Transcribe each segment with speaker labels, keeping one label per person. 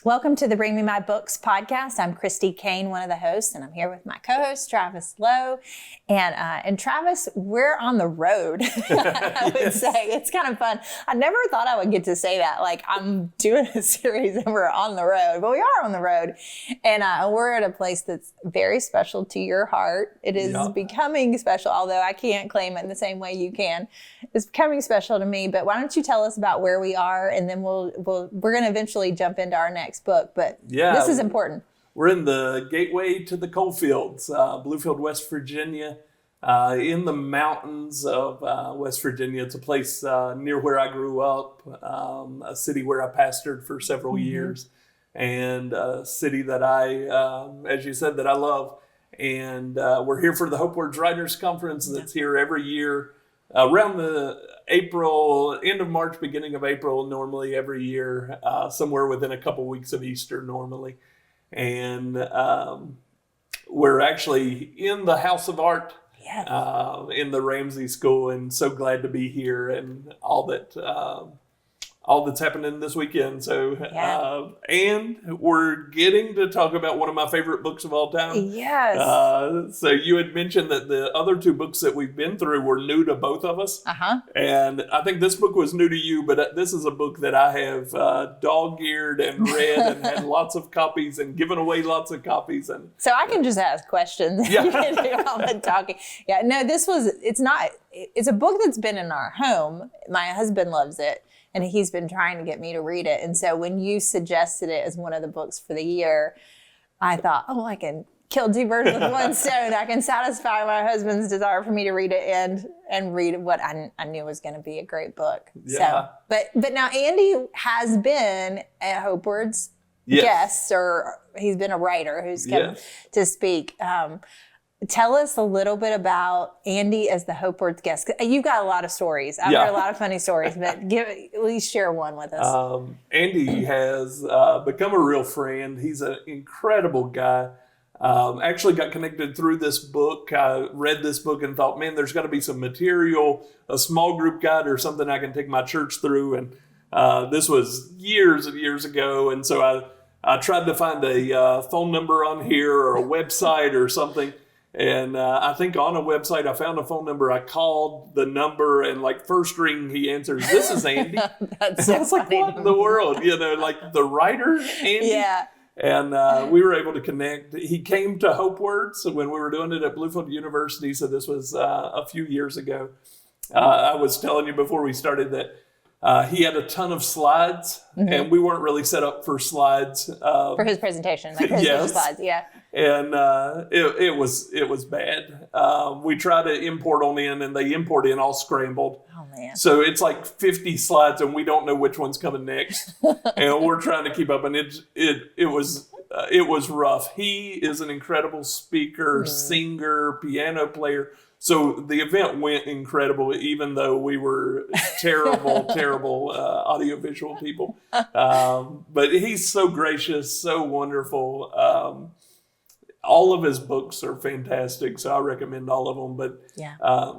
Speaker 1: Welcome to the Bring Me My Books podcast. I'm Christy Kane, one of the hosts, and I'm here with my co-host, Travis Lowe. And Travis, we're on the road, I would say. It's kind of fun. I never thought I would get to say that. Like, I'm doing a series and we're on the road, but we are on the road. And we're at a place that's very special to your heart. It is becoming special, although I can't claim it in the same way you can. It's becoming special to me, but why don't you tell us about where we are, and then we're going to eventually jump into our next book, but this is important.
Speaker 2: We're in the gateway to the coal fields, Bluefield, West Virginia, in the mountains of West Virginia. It's a place near where I grew up, a city where I pastored for several years, and a city that I, as you said, that I love. And we're here for the Hope Words Writers Conference that's here every year around the April, end of March, beginning of April, normally every year, somewhere within a couple weeks of Easter normally. And we're actually in the House of Art in the Ramsey School, and so glad to be here and all that's happening this weekend. So, and we're getting to talk about one of my favorite books of all time.
Speaker 1: Yes.
Speaker 2: So you had mentioned that the other two books that we've been through were new to both of us. And I think this book was new to you, but this is a book that I have dog-eared and read and had lots of copies and given away lots of copies. And
Speaker 1: so I can just ask questions.
Speaker 2: Yeah.
Speaker 1: You can do all the talking. Yeah, no, it's a book that's been in our home. My husband loves it, and he's been trying to get me to read it. And so when you suggested it as one of the books for the year, I thought, I can kill two birds with one stone. I can satisfy my husband's desire for me to read it and read what I knew was going to be a great book.
Speaker 2: Yeah.
Speaker 1: So, but now Andy has been a Hope Words guest, or he's been a writer who's come to speak. Tell us a little bit about Andy as the Hope Words guest. You've got a lot of stories. I've heard a lot of funny stories, but at least share one with us.
Speaker 2: Andy has become a real friend. He's an incredible guy. Actually got connected through this book. I read this book and thought, man, there's got to be some material, a small group guide or something I can take my church through. And this was years and years ago. And so I tried to find a phone number on here or a website or something. And I think on a website, I found a phone number. I called the number, and like first ring, he answers, "This is Andy."
Speaker 1: That's so
Speaker 2: I was like, "What in the world?" Like the writer, Andy.
Speaker 1: Yeah.
Speaker 2: And we were able to connect. He came to Hope Words when we were doing it at Bluefield University. So this was a few years ago. I was telling you before we started that he had a ton of slides, and we weren't really set up for slides.
Speaker 1: For his presentation, like his slides,
Speaker 2: And it was bad. We try to import on in, and they import in all scrambled.
Speaker 1: Oh man!
Speaker 2: So it's like 50 slides, and we don't know which one's coming next, and we're trying to keep up. And it was rough. He is an incredible speaker, singer, piano player. So the event went incredible, even though we were terrible audiovisual people. But he's so gracious, so wonderful. All of his books are fantastic, so I recommend all of them. But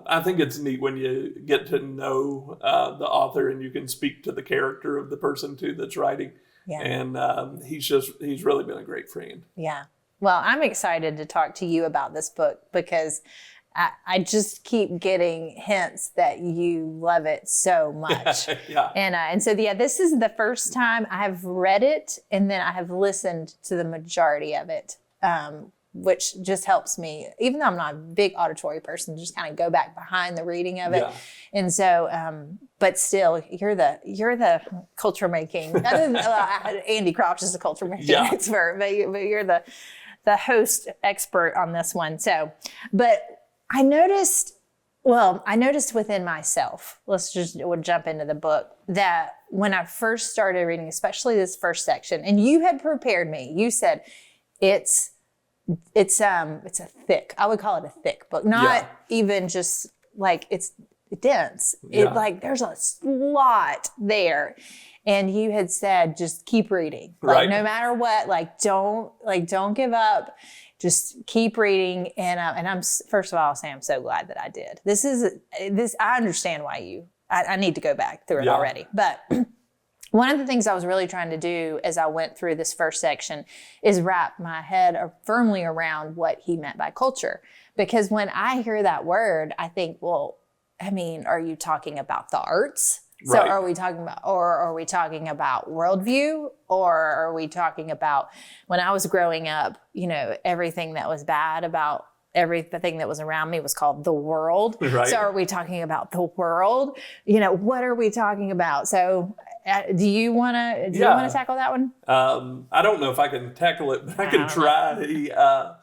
Speaker 2: I think it's neat when you get to know the author and you can speak to the character of the person too that's writing. Yeah. And he's really been a great friend.
Speaker 1: Yeah. Well, I'm excited to talk to you about this book because I just keep getting hints that you love it so much. And so this is the first time I have read it, and then I have listened to the majority of it. Which just helps me, even though I'm not a big auditory person, just kind of go back behind the reading of it. And so, but still, you're the culture making. Andy Crouch is the culture making expert, but you're the host expert on this one. So, but I noticed within myself, we'll jump into the book, that when I first started reading, especially this first section, and you had prepared me, you said it's a thick, I would call it a thick book, not even just like it's dense. It like there's a lot there. And you had said, just keep reading, like no matter what, don't give up. Just keep reading. And I'm, first of all, I'll say I'm so glad that I did. I understand why I need to go back through it already. But One of the things I was really trying to do as I went through this first section is wrap my head firmly around what he meant by culture. Because when I hear that word, I think, well, I mean, are you talking about the arts? So
Speaker 2: Right.
Speaker 1: are we talking about worldview, or are we talking about, when I was growing up, everything that was bad about everything that was around me was called the world.
Speaker 2: Right.
Speaker 1: So are we talking about the world? What are we talking about? So do you want to tackle that one?
Speaker 2: I don't know if I can tackle it, but I can try.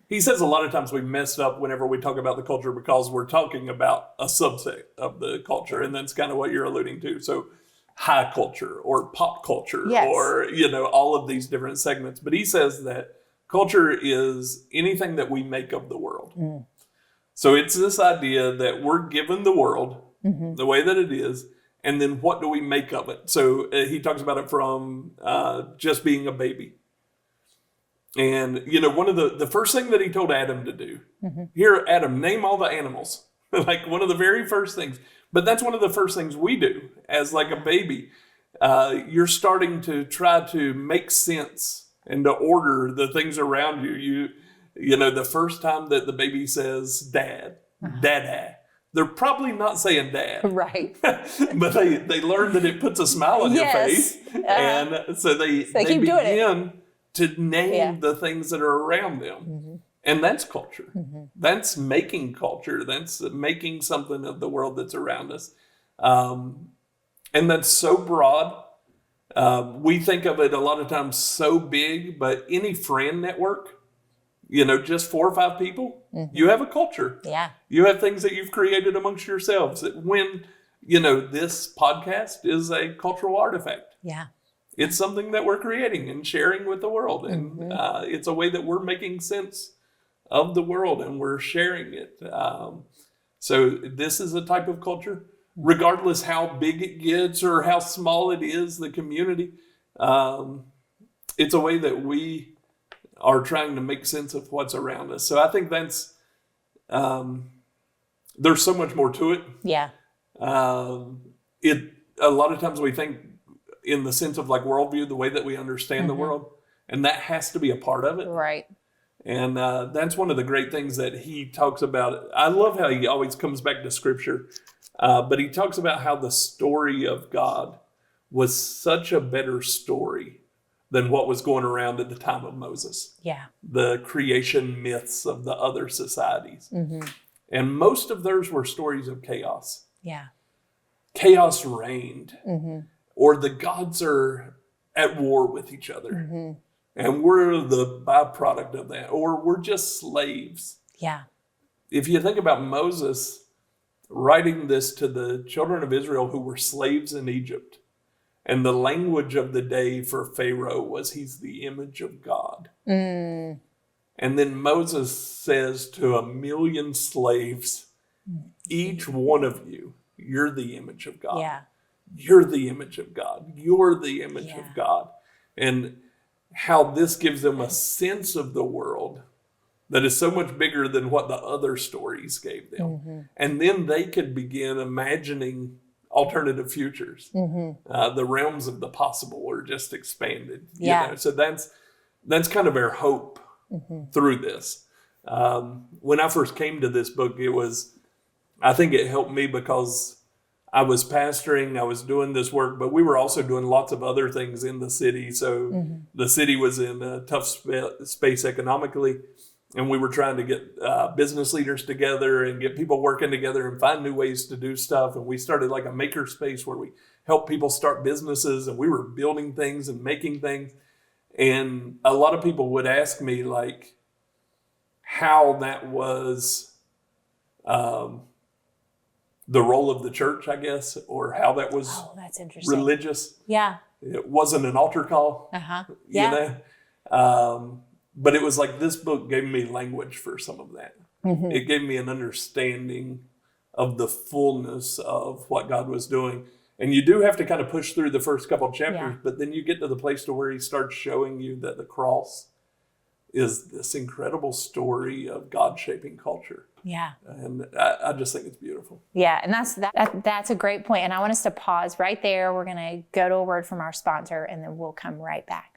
Speaker 2: He says a lot of times we mess up whenever we talk about the culture because we're talking about a subset of the culture, and that's kind of what you're alluding to. So high culture or pop culture,
Speaker 1: Yes.
Speaker 2: or all of these different segments. But he says that culture is anything that we make of the world. Mm. So it's this idea that we're given the world the way that it is, and then what do we make of it? So he talks about it from just being a baby. And, one of the first thing that he told Adam to do, here, Adam, name all the animals. Like one of the very first things. But that's one of the first things we do as like a baby. You're starting to try to make sense and to order the things around you. The first time that the baby says dad, dada, they're probably not saying dad.
Speaker 1: Right.
Speaker 2: But they learn that it puts a smile on your face. And so they begin to name the things that are around them. And that's culture. That's making culture. That's making something of the world that's around us. And that's so broad. We think of it a lot of times so big, but any friend network, just 4 or 5 people, you have a culture.
Speaker 1: Yeah.
Speaker 2: You have things that you've created amongst yourselves. When, this podcast is a cultural artifact.
Speaker 1: Yeah.
Speaker 2: It's something that we're creating and sharing with the world. And it's a way that we're making sense of the world and we're sharing it. So this is a type of culture, regardless how big it gets or how small it is, the community. It's a way that we are trying to make sense of what's around us. So I think that's, there's so much more to it.
Speaker 1: Yeah.
Speaker 2: A lot of times we think in the sense of like worldview, the way that we understand the world, and that has to be a part of it.
Speaker 1: Right.
Speaker 2: And that's one of the great things that he talks about. I love how he always comes back to scripture, but he talks about how the story of God was such a better story than what was going around at the time of Moses.
Speaker 1: Yeah.
Speaker 2: The creation myths of the other societies. And most of theirs were stories of chaos.
Speaker 1: Yeah.
Speaker 2: Chaos reigned. Or the gods are at war with each other. And we're the byproduct of that. Or we're just slaves.
Speaker 1: Yeah.
Speaker 2: If you think about Moses writing this to the children of Israel who were slaves in Egypt, and the language of the day for Pharaoh was he's the image of God. And then Moses says to 1 million slaves, each one of you, you're the image of God.
Speaker 1: Yeah.
Speaker 2: You're the image of God. You're the image of God. And how this gives them a sense of the world that is so much bigger than what the other stories gave them. And then they could begin imagining alternative futures. The realms of the possible are just expanded. So that's kind of our hope through this. When I first came to this book, I think it helped me because I was pastoring, I was doing this work, but we were also doing lots of other things in the city. So the city was in a tough space economically, and we were trying to get business leaders together and get people working together and find new ways to do stuff. And we started like a maker space where we help people start businesses, and we were building things and making things. And a lot of people would ask me like how that was the role of the church, I guess, or how that was
Speaker 1: that's interesting.
Speaker 2: Religious.
Speaker 1: Yeah.
Speaker 2: It wasn't an altar call.
Speaker 1: Yeah.
Speaker 2: But it was like this book gave me language for some of that. It gave me an understanding of the fullness of what God was doing. And you do have to kind of push through the first couple of chapters, but then you get to the place to where he starts showing you that the cross is this incredible story of God shaping culture.
Speaker 1: Yeah.
Speaker 2: And I just think it's beautiful.
Speaker 1: Yeah, and that's a great point. And I want us to pause right there. We're going to go to a word from our sponsor, and then we'll come right back.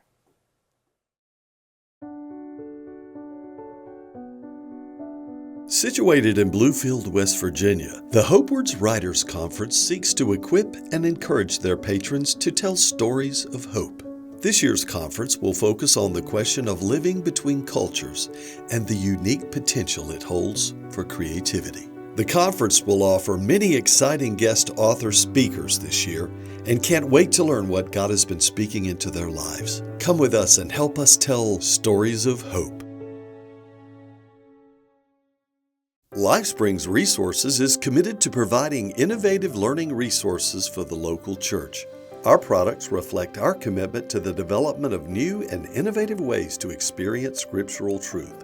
Speaker 3: Situated in Bluefield, West Virginia, the Hopewards Writers Conference seeks to equip and encourage their patrons to tell stories of hope. This year's conference will focus on the question of living between cultures and the unique potential it holds for creativity. The conference will offer many exciting guest author speakers this year and can't wait to learn what God has been speaking into their lives. Come with us and help us tell stories of hope. LifeSprings Resources is committed to providing innovative learning resources for the local church. Our products reflect our commitment to the development of new and innovative ways to experience scriptural truth.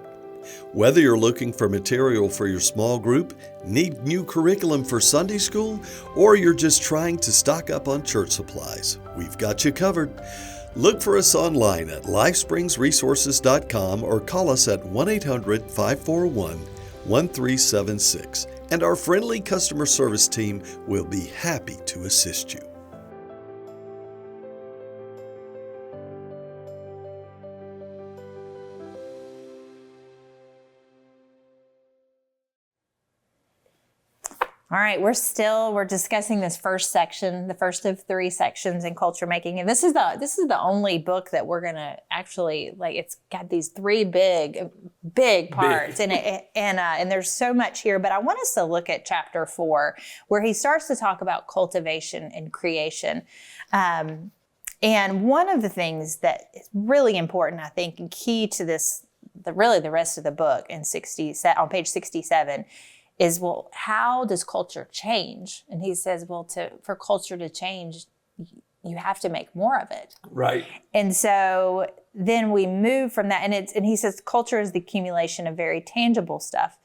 Speaker 3: Whether you're looking for material for your small group, need new curriculum for Sunday school, or you're just trying to stock up on church supplies, we've got you covered. Look for us online at lifespringsresources.com or call us at 1-800-541-1376, and our friendly customer service team will be happy to assist you.
Speaker 1: All right, we're discussing this first section, the first of 3 sections in culture making, and this is the only book that we're gonna actually it's got these 3 big parts, and there's so much here. But I want us to look at chapter 4, where he starts to talk about cultivation and creation, and one of the things that is really important, I think, and key to this, the rest of the book on page 67. Is, well, how does culture change? And he says, well, for culture to change, you have to make more of it.
Speaker 2: Right.
Speaker 1: And so then we move from that, and he says culture is the accumulation of very tangible stuff,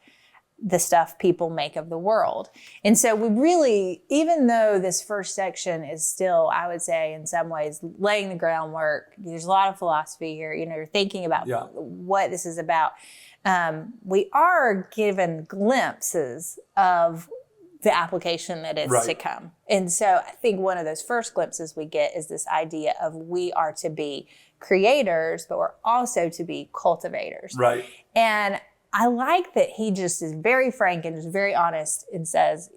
Speaker 1: the stuff people make of the world. And so we really, even though this first section is still, I would say, in some ways, laying the groundwork, there's a lot of philosophy here, you're thinking about what this is about. We are given glimpses of the application that is to come. And so I think one of those first glimpses we get is this idea of we are to be creators, but we're also to be cultivators.
Speaker 2: Right.
Speaker 1: And I like that he just is very frank and is very honest and says,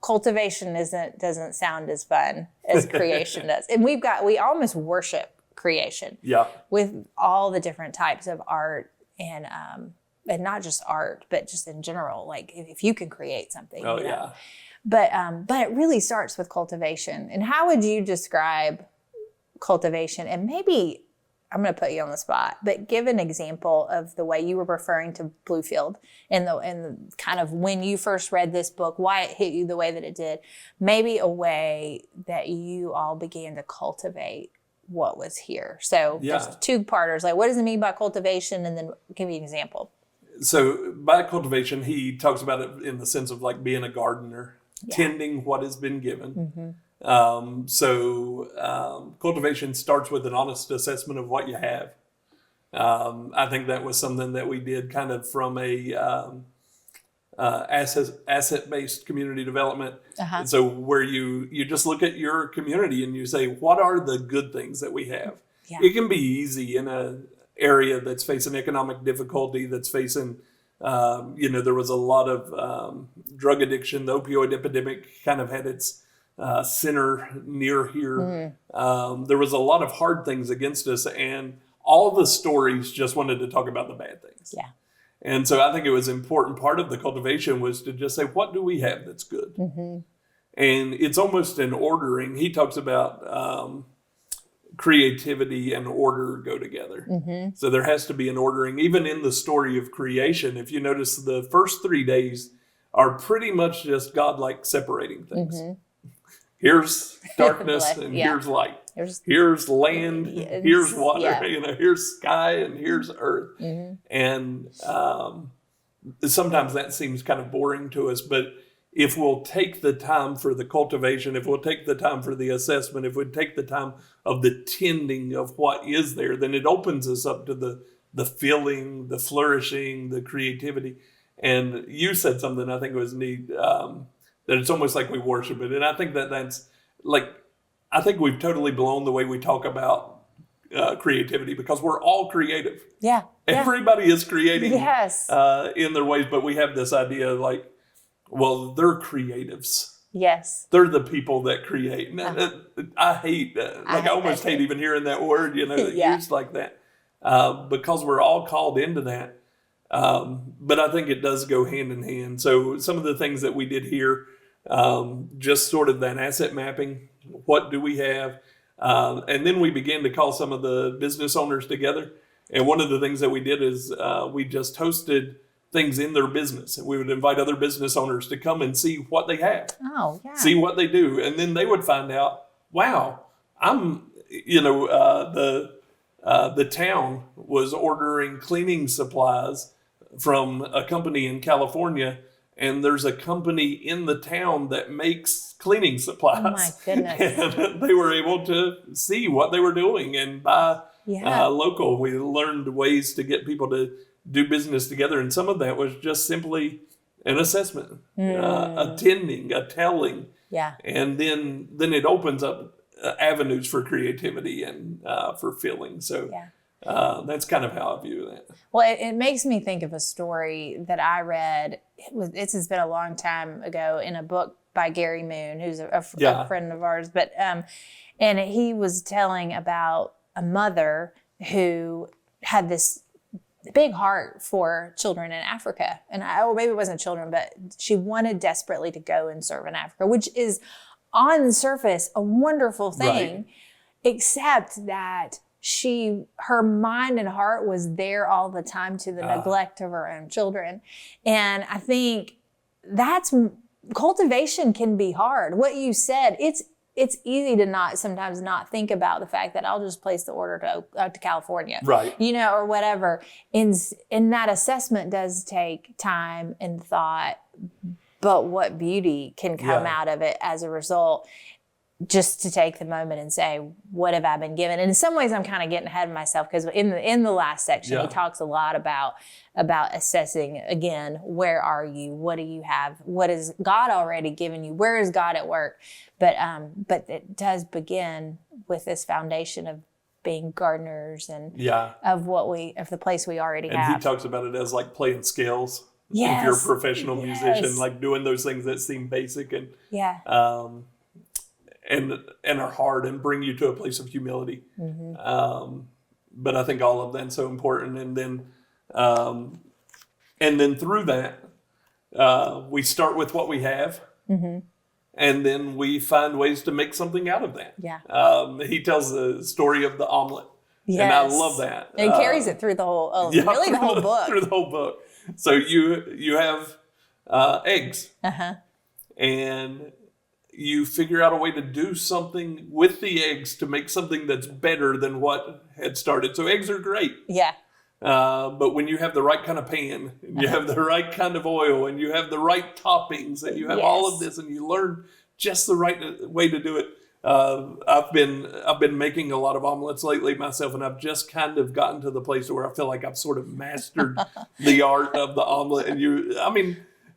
Speaker 1: cultivation doesn't sound as fun as creation does. And we almost worship creation. Yeah. With all the different types of art and not just art, but just in general, like if you can create something. Yeah. But it really starts with cultivation. And how would you describe cultivation? And maybe I'm going to put you on the spot, but give an example of the way you were referring to Bluefield and the kind of when you first read this book, why it hit you the way that it did. Maybe a way that you all began to cultivate what was here. So there's 2-parters. Like, what does it mean by cultivation? And then give me an example.
Speaker 2: So by cultivation, he talks about it in the sense of like being a gardener, tending what has been given. Mm-hmm. Cultivation starts with an honest assessment of what you have. I think that was something that we did kind of from a asset-based community development. Uh-huh. So where you just look at your community and you say, what are the good things that we have? Yeah. It can be easy in an area that's facing economic difficulty, that's facing, there was a lot of drug addiction. The opioid epidemic kind of had its center near here. Mm-hmm. There was a lot of hard things against us, and all the stories just wanted to talk about the bad things. Yeah. And so I think it was an important part of the cultivation was to just say, what do we have that's good? Mm-hmm. And it's almost an ordering. He talks about creativity and order go together. Mm-hmm. So there has to be an ordering. Even in the story of creation, if you notice, the first 3 days are pretty much just God like separating things. Mm-hmm. Here's darkness and here's light. Here's land, here's water, here's sky and here's earth. Mm-hmm. And sometimes that seems kind of boring to us, but if we'll take the time for the cultivation, if we'll take the time for the assessment, if we take the time of the tending of what is there, then it opens us up to the the feeling, the flourishing, the creativity. And you said something I think was neat, that it's almost like we worship it. And I think that's like, I think we've totally blown the way we talk about creativity, because we're all creative.
Speaker 1: Yeah.
Speaker 2: Everybody is creating
Speaker 1: Yes.
Speaker 2: In their ways, but we have this idea like, well, they're creatives.
Speaker 1: Yes.
Speaker 2: They're the people that create. I hate, I almost hate even hearing that word, used like that, because we're all called into that. But I think it does go hand in hand. So some of the things that we did here, just sort of that asset mapping, what do we have? And then we began to call some of the business owners together. And one of the things that we did is we just hosted things in their business. And we would invite other business owners to come and see what they have.
Speaker 1: Oh, yeah.
Speaker 2: See what they do. And then they would find out, wow, the town was ordering cleaning supplies from a company in California, and there's a company in the town that makes cleaning supplies.
Speaker 1: Oh my goodness.
Speaker 2: And they were able to see what they were doing and buy local. We learned ways to get people to do business together, and some of that was just simply an assessment, attending, a telling.
Speaker 1: Yeah.
Speaker 2: And then it opens up avenues for creativity and for feeling. So that's kind of how I view that.
Speaker 1: Well, it makes me think of a story that I read. This has been a long time ago in a book by Gary Moon, who's a friend of ours. But and he was telling about a mother who had this big heart for children in Africa. And maybe it wasn't children, but she wanted desperately to go and serve in Africa, which is on the surface a wonderful thing, except that her mind and heart was there all the time to the neglect of her own children. And I think cultivation can be hard. What you said, it's easy to sometimes not think about the fact that I'll just place the order to California,
Speaker 2: right?
Speaker 1: Or whatever. And that assessment does take time and thought, but what beauty can come out of it as a result. Just to take the moment and say, what have I been given? And in some ways, I'm kind of getting ahead of myself, because in the last section, he talks a lot about assessing, again, where are you? What do you have? What has God already given you? Where is God at work? But it does begin with this foundation of being gardeners and of the place we already have.
Speaker 2: And he talks about it as like playing scales.
Speaker 1: Yes.
Speaker 2: If you're a professional musician, like doing those things that seem basic and and are hard and bring you to a place of humility. Mm-hmm. But I think all of that's so important. And then through that, we start with what we have. Mm-hmm. And then we find ways to make something out of that. Yeah. He tells the story of the omelet. Yes. And I love that.
Speaker 1: And he carries it through the whole, really the whole book.
Speaker 2: Through the whole book. So you have eggs. Uh-huh. And you figure out a way to do something with the eggs to make something that's better than what had started. So eggs are great. Yeah. But when you have the right kind of pan, and you have the right kind of oil, and you have the right toppings, and you have all of this, and you learn just the right way to do it. I've been making a lot of omelets lately myself, and I've just kind of gotten to the place where I feel like I've sort of mastered the art of the omelet. And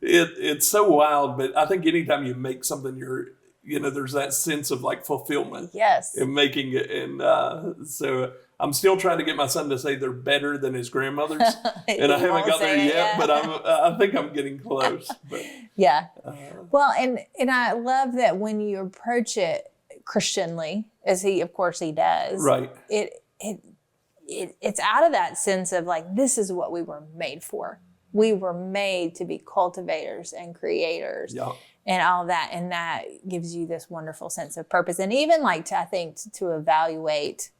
Speaker 2: it's so wild, but I think anytime you make something, there's that sense of like fulfillment. Yes. In making it. And so I'm still trying to get my son to say they're better than his grandmother's. And I haven't got there yet, but I think I'm getting close. But,
Speaker 1: well, and I love that when you approach it Christianly, as he does. Right. It's out of that sense of like, this is what we were made for. We were made to be cultivators and creators and all that. And that gives you this wonderful sense of purpose. And even to evaluate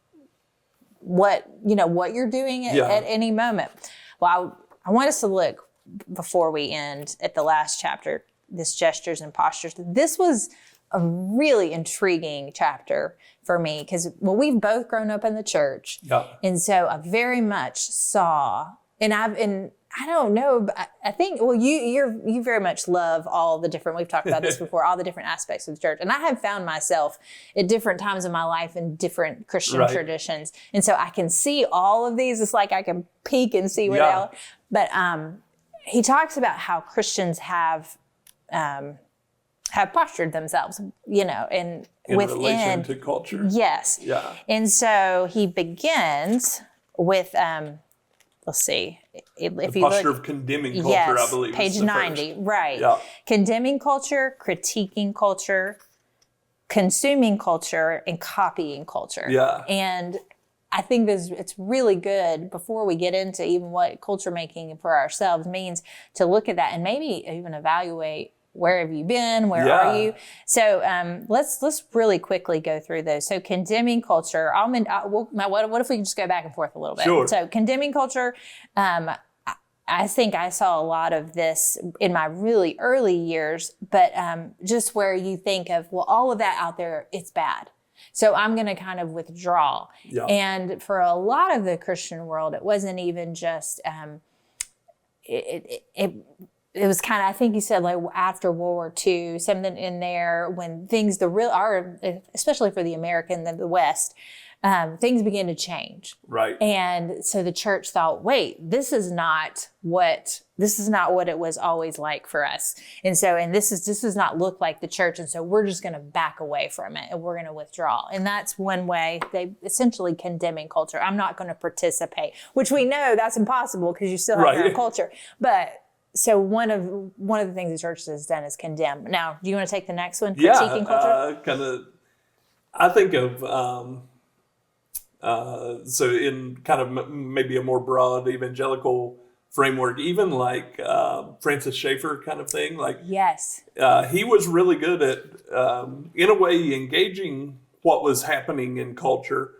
Speaker 1: what you're doing at any moment. Well, I want us to look before we end at the last chapter, this gestures and postures. This was a really intriguing chapter for me because, we've both grown up in the church. Yeah. And so I very much saw, and I don't know, but I think, well, you very much love all the different, we've talked about this before, all the different aspects of the church. And I have found myself at different times in my life in different Christian traditions. And so I can see all of these. It's like I can peek and see where they are. But he talks about how Christians have postured themselves, and
Speaker 2: in
Speaker 1: within
Speaker 2: relation to culture.
Speaker 1: Yes.
Speaker 2: Yeah.
Speaker 1: And so he begins with, let's see. If
Speaker 2: the
Speaker 1: you
Speaker 2: posture
Speaker 1: look,
Speaker 2: of condemning culture, I believe.
Speaker 1: Page 90,
Speaker 2: first.
Speaker 1: right.
Speaker 2: Yeah.
Speaker 1: Condemning culture, critiquing culture, consuming culture, and copying culture.
Speaker 2: Yeah.
Speaker 1: And I think it's really good before we get into even what culture making for ourselves means to look at that and maybe even evaluate where have you been? Where are you? So let's really quickly go through those. So condemning culture. What if we just go back and forth a little bit?
Speaker 2: Sure.
Speaker 1: So condemning culture. I think I saw a lot of this in my really early years, but just where you think of, well, all of that out there, it's bad. So I'm going to kind of withdraw.
Speaker 2: Yeah.
Speaker 1: And for a lot of the Christian world, it wasn't even just, it was kind of, I think you said like after World War II, something in there when things, especially for the American, the West, things began to change.
Speaker 2: Right.
Speaker 1: And so the church thought, wait, this is not what it was always like for us. And so, this does not look like the church. And so we're just going to back away from it and we're going to withdraw. And that's one way they essentially condemning culture. I'm not going to participate, which we know that's impossible because you still have your own culture. But so one of the things the church has done is condemn. Now, do you want to take the next one? Critiquing culture?
Speaker 2: I think of, so in kind of maybe a more broad evangelical framework, even like Francis Schaeffer kind of thing. Like,
Speaker 1: yes,
Speaker 2: he was really good at, in a way, engaging what was happening in culture,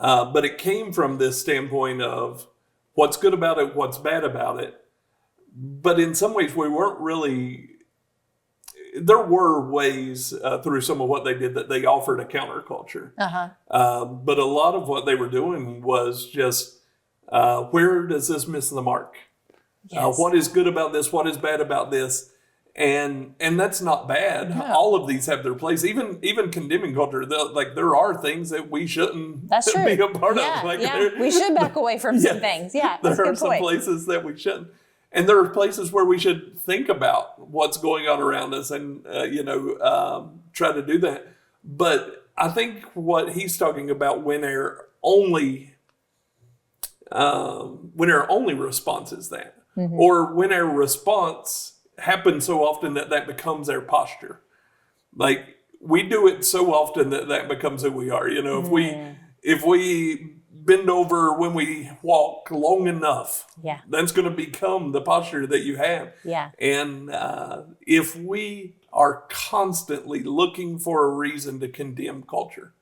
Speaker 2: but it came from this standpoint of what's good about it, what's bad about it. But in some ways, we weren't really. There were ways through some of what they did that they offered a counterculture. But a lot of what they were doing was just, where does this miss the mark? Yes. What is good about this? What is bad about this? And that's not bad. No. All of these have their place. Even condemning culture, there are things that we shouldn't be a part of. Like,
Speaker 1: we should back away from some things. Yeah, that's
Speaker 2: there are some places that we shouldn't. And there are places where we should think about what's going on around us and, try to do that. But I think what he's talking about when our only response is that, or when our response happens so often that becomes our posture. Like, we do it so often that becomes who we are. If we bend over when we walk long enough, that's going to become the posture that you have.
Speaker 1: Yeah.
Speaker 2: And if we are constantly looking for a reason to condemn culture,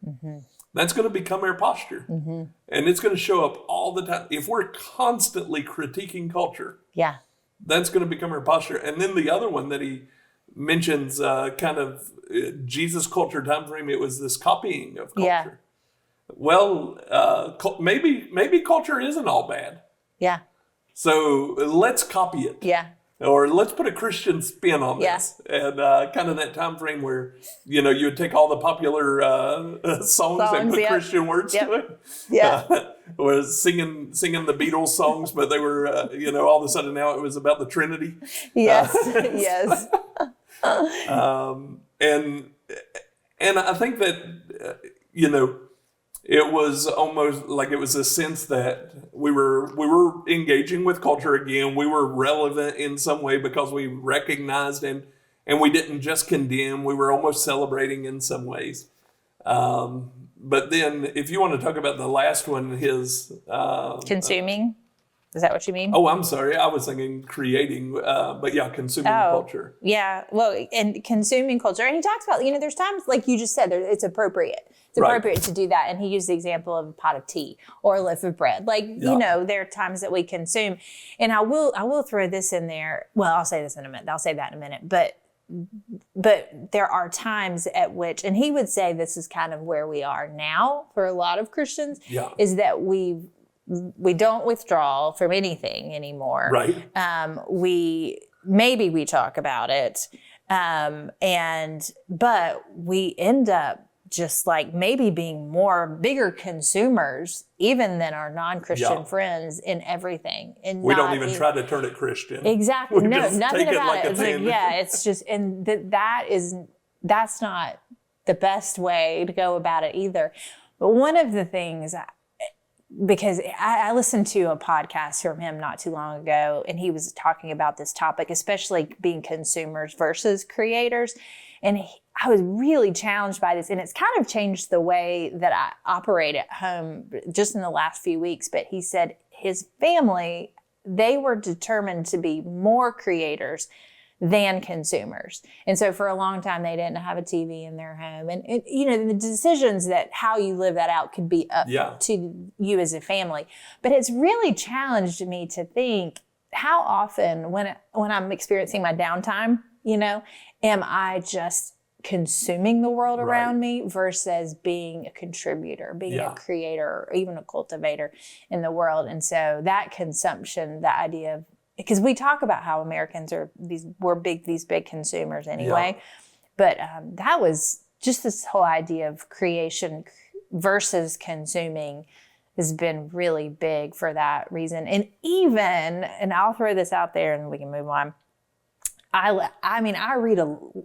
Speaker 2: that's going to become our posture. And it's going to show up all the time. If we're constantly critiquing culture, that's going to become our posture. And then the other one that he mentions, kind of Jesus culture time frame, it was this copying of culture.
Speaker 1: Yeah.
Speaker 2: Well, maybe culture isn't all bad.
Speaker 1: Yeah.
Speaker 2: So let's copy it.
Speaker 1: Yeah.
Speaker 2: Or let's put a Christian spin on this. And kind of that time frame where, you would take all the popular songs and put Christian words to it.
Speaker 1: Yeah.
Speaker 2: Or singing the Beatles songs, but they were, all of a sudden now it was about the Trinity.
Speaker 1: Yes. Yes.
Speaker 2: And I think that, it was almost like it was a sense that we were engaging with culture again. We were relevant in some way because we recognized and we didn't just condemn. We were almost celebrating in some ways. But then, if you want to talk about the last one, his
Speaker 1: consuming. Is that what you mean?
Speaker 2: Oh, I'm sorry. I was thinking creating, but consuming culture.
Speaker 1: Yeah. Well, and consuming culture. And he talks about, there's times, like you just said, it's appropriate. It's appropriate to do that. And he used the example of a pot of tea or a loaf of bread. Like, there are times that we consume. And I will throw this in there. Well, I'll say this in a minute. I'll say that in a minute. But there are times at which, and he would say this is kind of where we are now for a lot of Christians, is that we've we don't withdraw from anything anymore.
Speaker 2: Right.
Speaker 1: We talk about it. But we end up just like maybe being bigger consumers even than our non-Christian friends in everything. And
Speaker 2: we don't even try to turn it Christian.
Speaker 1: Exactly. No, nothing about it.
Speaker 2: It's like,
Speaker 1: it's just, and that's not the best way to go about it either. But one of the things, because I listened to a podcast from him not too long ago, and he was talking about this topic, especially being consumers versus creators. And I was really challenged by this, and it's kind of changed the way that I operate at home just in the last few weeks. But he said his family, they were determined to be more creators than consumers. And so for a long time, they didn't have a TV in their home. And the decisions that how you live that out could be up to you as a family. But it's really challenged me to think, how often when I'm experiencing my downtime, am I just consuming the world around me versus being a contributor, being a creator, or even a cultivator in the world? And so that consumption, the idea of, because we talk about how Americans we're these big consumers anyway, but that was just this whole idea of creation versus consuming has been really big for that reason. And I'll throw this out there and we can move on. I read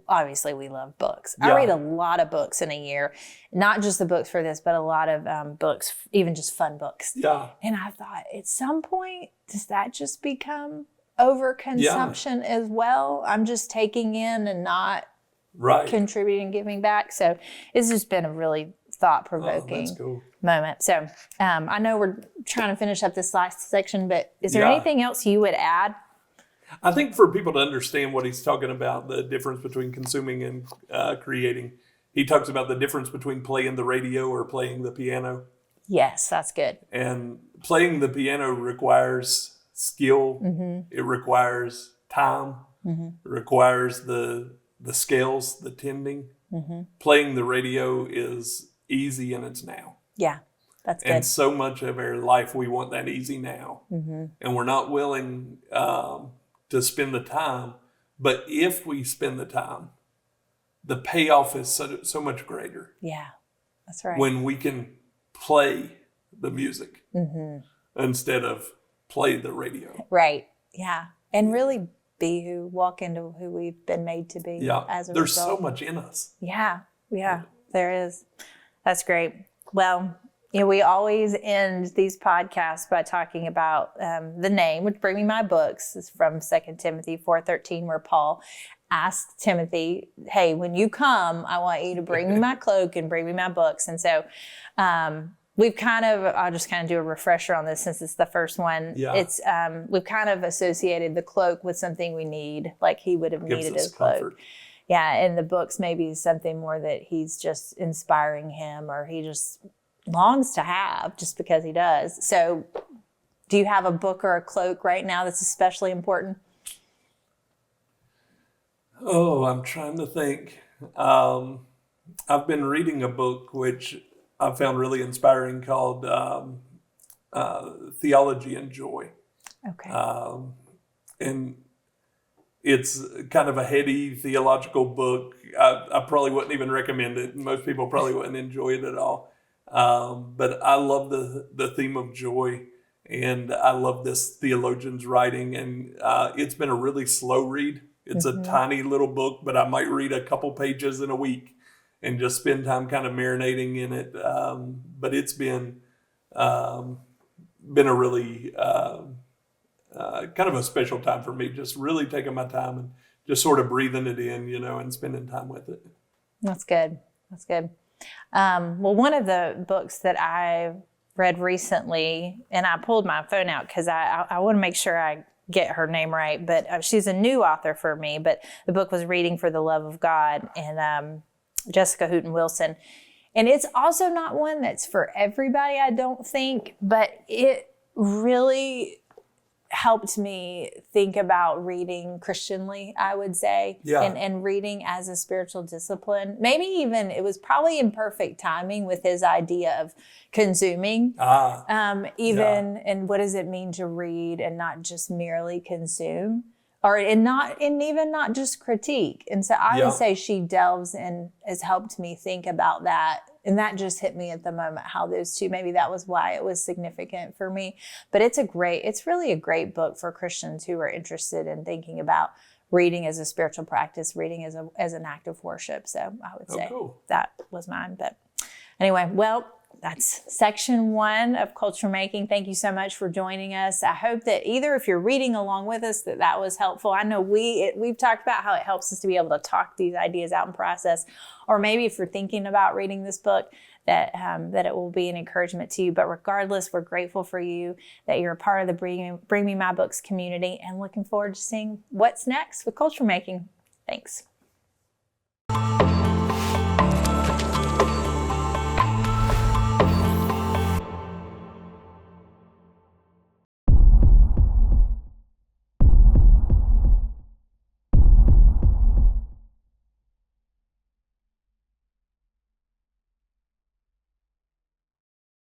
Speaker 1: obviously we love books. I read a lot of books in a year, not just the books for this, but a lot of books, even just fun books. Yeah. And I thought at some point, does that just become overconsumption as well? I'm just taking in and not contributing, giving back. So it's just been a really thought-provoking moment. So I know we're trying to finish up this last section, but is there anything else you would add?
Speaker 2: I think for people to understand what he's talking about, the difference between consuming and creating, he talks about the difference between playing the radio or playing the piano.
Speaker 1: Yes, that's good.
Speaker 2: And playing the piano requires skill. Mm-hmm. It requires time. Mm-hmm. It requires the scales, the tending. Mm-hmm. Playing the radio is easy and it's now.
Speaker 1: Yeah, that's good.
Speaker 2: And so much of our life, we want that easy now. Mm-hmm. And we're not willing to spend the time. But if we spend the time, the payoff is so much greater.
Speaker 1: Yeah, that's right.
Speaker 2: When we can play the music instead of play the radio.
Speaker 1: Right, yeah. And really walk into who we've been made to be as a
Speaker 2: There's
Speaker 1: result.
Speaker 2: So much in us.
Speaker 1: Yeah, there is. That's great. Well, we always end these podcasts by talking about the name, which Bring Me My Books. Is from 2 Timothy 4:13, where Paul asked Timothy, hey, when you come, I want you to bring me my cloak and bring me my books. And so I'll just kind of do a refresher on this since it's the first one. Yeah. It's we've kind of associated the cloak with something we need, like he would have needed his cloak. Comfort. Yeah, and the books maybe something more that he's just inspiring him, or he just longs to have just because he does. So do you have a book or a cloak right now that's especially important?
Speaker 2: Oh, I'm trying to think. I've been reading a book which I found really inspiring called Theology and Joy. Okay. And it's kind of a heady theological book. I probably wouldn't even recommend it. Most people probably wouldn't enjoy it at all. But I love the theme of joy, and I love this theologian's writing. And it's been a really slow read. It's a tiny little book, but I might read a couple pages in a week and just spend time kind of marinating in it. But it's been a really kind of a special time for me, just really taking my time and just sort of breathing it in, and spending time with it.
Speaker 1: That's good. That's good. Well, one of the books that I read recently, and I pulled my phone out because I want to make sure I get her name right, but she's a new author for me, but the book was Reading for the Love of God, and Jessica Hooten Wilson. And it's also not one that's for everybody, I don't think, but it really helped me think about reading Christianly, I would say, and reading as a spiritual discipline. Maybe even it was probably in perfect timing with his idea of consuming, and what does it mean to read and not just merely consume, and even not just critique. And so I would say she delves and has helped me think about that. And that just hit me at the moment, how those two, maybe that was why it was significant for me. But it's really a great book for Christians who are interested in thinking about reading as a spiritual practice, reading as an act of worship. So I would say that was mine. But anyway, well, that's section 1 of Culture Making. Thank you so much for joining us. I hope that either if you're reading along with us, that was helpful. I know we've talked about how it helps us to be able to talk these ideas out and process, or maybe if you're thinking about reading this book, that it will be an encouragement to you. But regardless, we're grateful for you, that you're a part of the Bring Me My Books community, and looking forward to seeing what's next with Culture Making. Thanks.